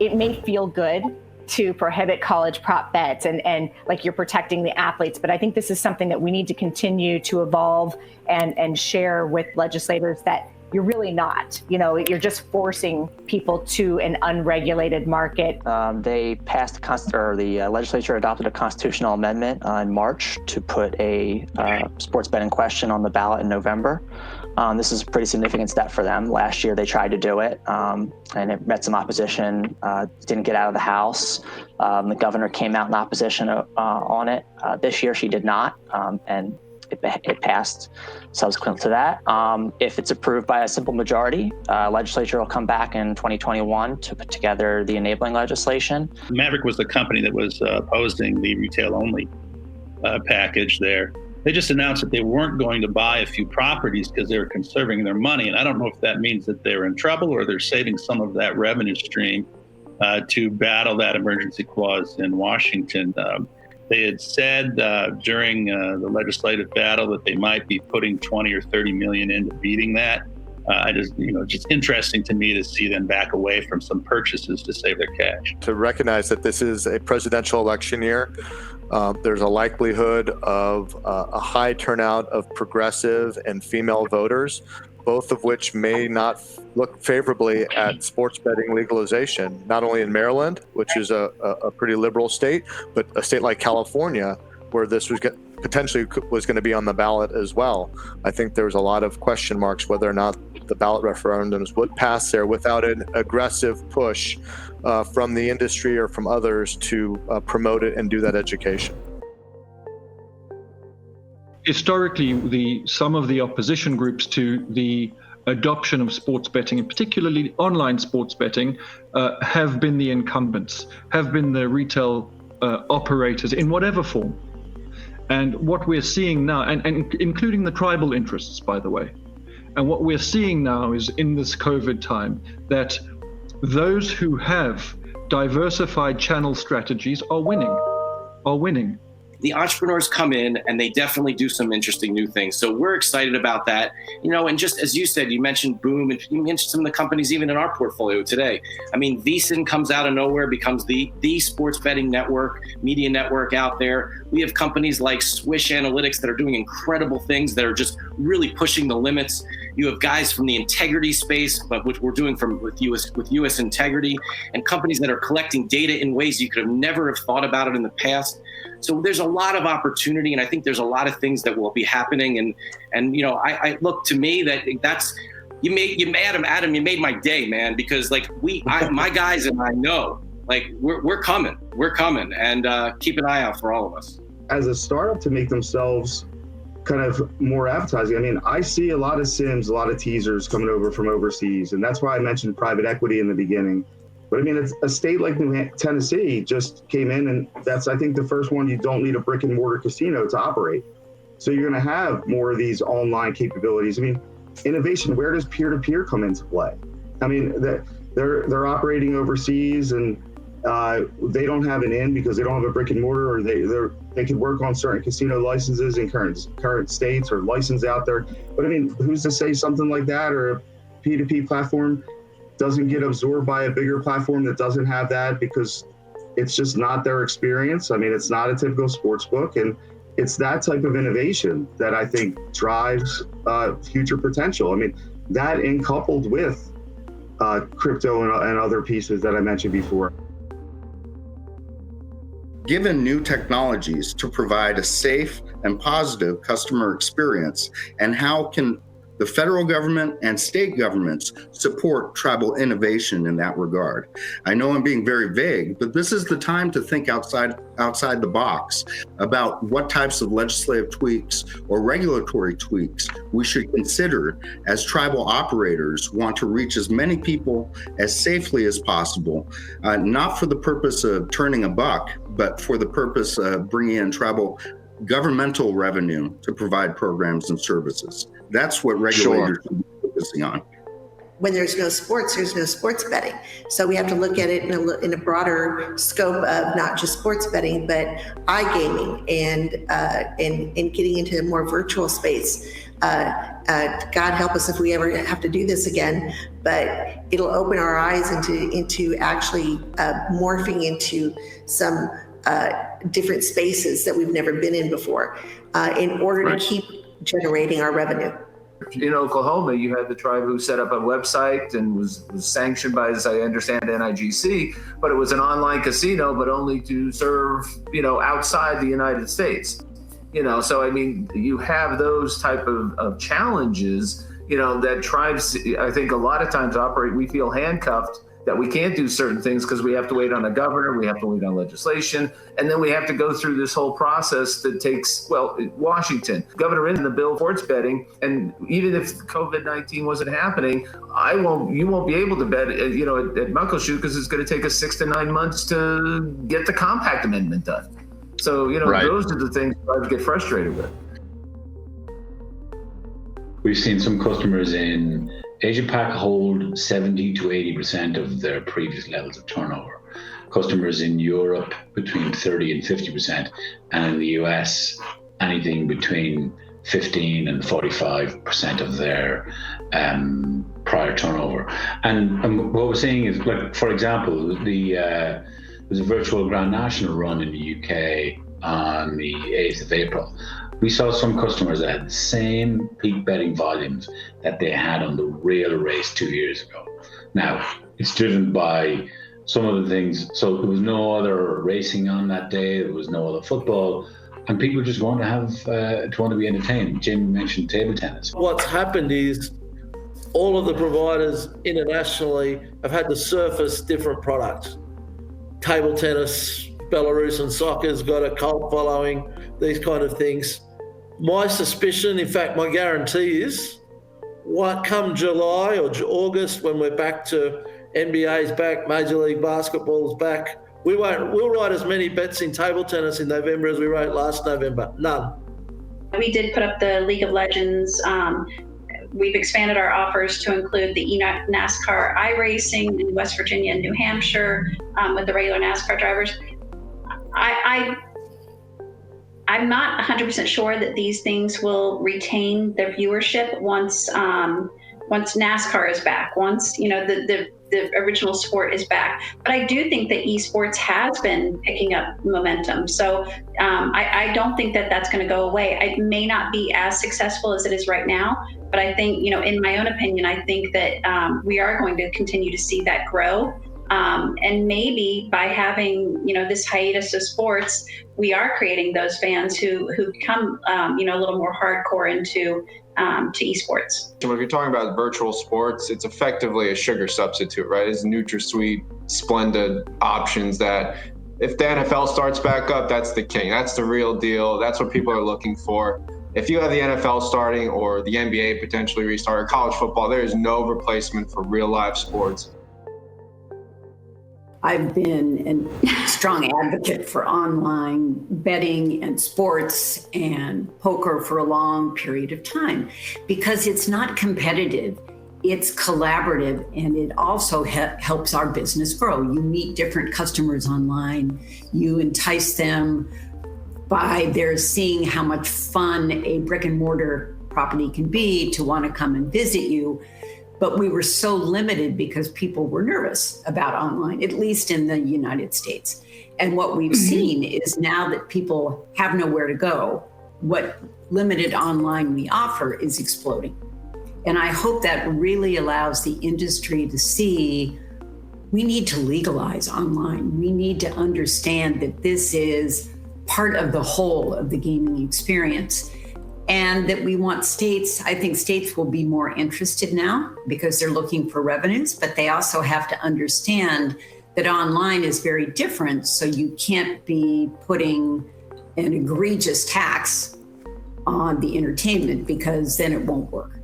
it may feel good to prohibit college prop bets and like you're protecting the athletes. But I think this is something that we need to continue to evolve and share with legislators, that you're really not, you're just forcing people to an unregulated market. They passed the legislature adopted a constitutional amendment in March to put a sports betting question on the ballot in November. This is a pretty significant step for them. Last year they tried to do it, and it met some opposition, didn't get out of the House. The governor came out in opposition on it. This year she did not, and it passed subsequent to that. If it's approved by a simple majority, legislature will come back in 2021 to put together the enabling legislation. Maverick was the company that was opposing the retail-only package there. They just announced that they weren't going to buy a few properties because they were conserving their money. And I don't know if that means that they're in trouble or they're saving some of that revenue stream to battle that emergency clause in Washington. They had said during the legislative battle that they might be putting 20 or 30 million into beating that. Just interesting to me to see them back away from some purchases to save their cash. To recognize that this is a presidential election year, there's a likelihood of a high turnout of progressive and female voters, both of which may not look favorably at sports betting legalization, not only in Maryland, which is a pretty liberal state, but a state like California, where this was potentially was going to be on the ballot as well. I think there's a lot of question marks whether or not the ballot referendums would pass there without an aggressive push from the industry or from others to promote it and do that education. Historically, some of the opposition groups to the adoption of sports betting, and particularly online sports betting, have been the incumbents, have been the retail operators in whatever form. And what we're seeing now, and including the tribal interests, by the way, and what we're seeing now is in this COVID time that those who have diversified channel strategies are winning. The entrepreneurs come in and they definitely do some interesting new things. So we're excited about that. And just as you said, you mentioned Boom, and you mentioned some of the companies even in our portfolio today. I mean, VSiN comes out of nowhere, becomes the sports betting network, media network out there. We have companies like Swish Analytics that are doing incredible things that are just really pushing the limits. You have guys from the integrity space, but which we're doing with US Integrity, and companies that are collecting data in ways you could have never have thought about it in the past. So there's a lot of opportunity, and I think there's a lot of things that will be happening. And I look, to me, that's Adam, you made my day, man, because my guys and I know, we're coming, and keep an eye out for all of us. As a startup to make themselves kind of more advertising, I mean, I see a lot of sims, a lot of teasers coming over from overseas, and that's why I mentioned private equity in the beginning. But I mean, it's a state like Tennessee just came in, and that's, I think, the first one you don't need a brick and mortar casino to operate. So you're going to have more of these online capabilities. I mean, innovation, where does peer-to-peer come into play? I mean, they're operating overseas, and they don't have an in because they don't have a brick and mortar, or they could work on certain casino licenses in current states or license out there. But I mean, who's to say something like that, or a P2P platform doesn't get absorbed by a bigger platform that doesn't have that, because it's just not their experience. I mean, it's not a typical sports book, and it's that type of innovation that I think drives future potential. I mean, that and coupled with crypto and other pieces that I mentioned before. Given new technologies to provide a safe and positive customer experience, and how can the federal government and state governments support tribal innovation in that regard? I know I'm being very vague, but this is the time to think outside the box about what types of legislative tweaks or regulatory tweaks we should consider as tribal operators want to reach as many people as safely as possible, not for the purpose of turning a buck, but for the purpose of bringing in tribal governmental revenue to provide programs and services. That's what regulators should be focusing on. when there's no sports, there's no sports betting. So we have to look at it in a broader scope of not just sports betting, but iGaming and getting into a more virtual space. God help us if we ever have to do this again, but it'll open our eyes into actually morphing into some different spaces that we've never been in before in order to keep generating our revenue. In Oklahoma, you had the tribe who set up a website and was sanctioned by, as I understand, NIGC, but it was an online casino, but only to serve, outside the United States. So I mean, you have those type of challenges, that tribes, I think a lot of times operate, we feel handcuffed that we can't do certain things because we have to wait on a governor, we have to wait on legislation, and then we have to go through this whole process that takes, Washington, governor in the bill sports betting, and even if COVID-19 wasn't happening, you won't be able to bet, at Muckleshoot because it's going to take us 6 to 9 months to get the compact amendment done. So, those are the things tribes get frustrated with. We've seen some customers in Asia Pac hold 70 to 80% of their previous levels of turnover. Customers in Europe between 30 and 50%, and in the US, anything between 15 and 45% of their prior turnover. And what we're seeing is, like, for example, there's a virtual Grand National run in the UK on the 8th of April. We saw some customers that had the same peak betting volumes that they had on the real race 2 years ago. Now, it's driven by some of the things. So there was no other racing on that day. There was no other football. And people just want to be entertained. Jim mentioned table tennis. What's happened is all of the providers internationally have had to surface different products. Table tennis, Belarusian soccer's got a cult following, these kind of things. My suspicion, in fact, my guarantee is, what come July or August when we're back to NBA's back, Major League Basketball's back, we'll write as many bets in table tennis in November as we wrote last November. None. We did put up the League of Legends. We've expanded our offers to include the NASCAR iRacing in West Virginia and New Hampshire with the regular NASCAR drivers. I'm not 100% sure that these things will retain their viewership once NASCAR is back, once the original sport is back. But I do think that esports has been picking up momentum. So I don't think that that's going to go away. It may not be as successful as it is right now, but I think, in my own opinion, I think that we are going to continue to see that grow. And maybe by having, this hiatus of sports, we are creating those fans who become, a little more hardcore into to esports. So if you're talking about virtual sports, it's effectively a sugar substitute, right? It's NutraSweet, Splenda options that if the NFL starts back up, that's the king. That's the real deal. That's what people are looking for. If you have the NFL starting or the NBA potentially restart or college football, there is no replacement for real live sports. I've been a strong advocate for online betting and sports and poker for a long period of time because it's not competitive, it's collaborative, and it also helps our business grow. You meet different customers online, you entice them by their seeing how much fun a brick and mortar property can be to want to come and visit you. But we were so limited because people were nervous about online, at least in the United States. And what we've seen is now that people have nowhere to go, what limited online we offer is exploding. And I hope that really allows the industry to see we need to legalize online. We need to understand that this is part of the whole of the gaming experience. And that we want states, I think states will be more interested now because they're looking for revenues, but they also have to understand that online is very different. So you can't be putting an egregious tax on the entertainment because then it won't work.